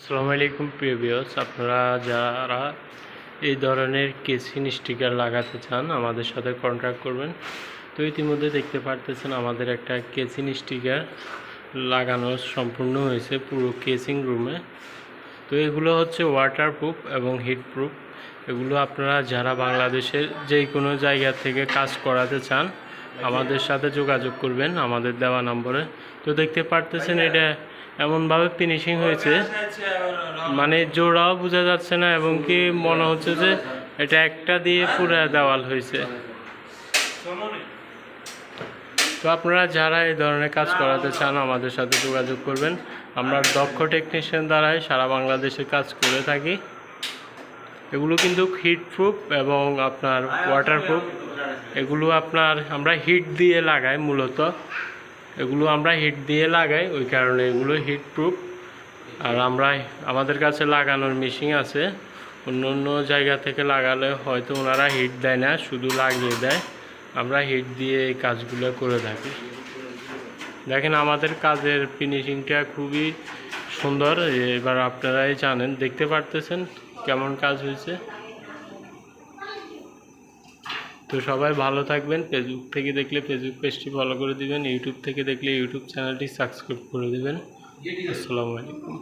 আসসালামু আলাইকুম প্রিয় ভিউয়ার্স, আপনারা যারা এই ধরনের কেসিং স্টিকার লাগাতে চান আমাদের সাথে কন্ট্যাক্ট করবেন। তো ইতিমধ্যে দেখতে পারতেছেন আমাদের একটা কেসিং স্টিকার লাগানো সম্পূর্ণ হয়েছে পুরো কেসিং রুমে। তো এগুলো হচ্ছে ওয়াটারপ্রুফ এবং হিটপ্রুফ। এগুলো আপনারা যারা বাংলাদেশের যে কোনো জায়গা থেকে কাজ করাতে চান আমাদের সাথে যোগাযোগ করবেন আমাদের দেওয়া নম্বরে। তো দেখতে পারতেছেন এটা এমনভাবে ফিনিশিং হয়েছে, মানে জোড়াও বোঝা যাচ্ছে না এবং কি মনে হচ্ছে যে এটা একটা দিয়ে পুরো দেওয়াল হয়েছে। তো আপনারা যারা এই ধরনের কাজ করাতে চান আমাদের সাথে যোগাযোগ করবেন। আমরা দক্ষ টেকনিশিয়ান দ্বারাই সারা বাংলাদেশে কাজ করে থাকি। এগুলো কিন্তু হিটপ্রুফ এবং আপনার ওয়াটারপ্রুফ। এগুলো আমরা হিট দিয়ে লাগাই, মূলত এগুলো আমরা হিট দিয়ে লাগাই, ওই কারণে এগুলো হিটপ্রুফ। আর আমাদের কাছে লাগানোর মেশিন আছে। অন্য অন্য জায়গা থেকে লাগালে হয়তো ওনারা হিট দেয় না, শুধু লাগিয়ে দেয়। আমরা হিট দিয়ে এই কাজগুলো করে থাকি। দেখেন আমাদের কাজের ফিনিশিংটা খুবই সুন্দর। এবার আপনারাই জানেন, দেখতে পারতেছেন কেমন কাজ হয়েছে। তো সবাই ভালো থাকবেন। ফেসবুক থেকে দেখলে ফেসবুক পেজটি ফলো করে দিবেন, ইউটিউব থেকে দেখলে ইউটিউব চ্যানেলটি সাবস্ক্রাইব করে দিবেন। আসসালামু আলাইকুম।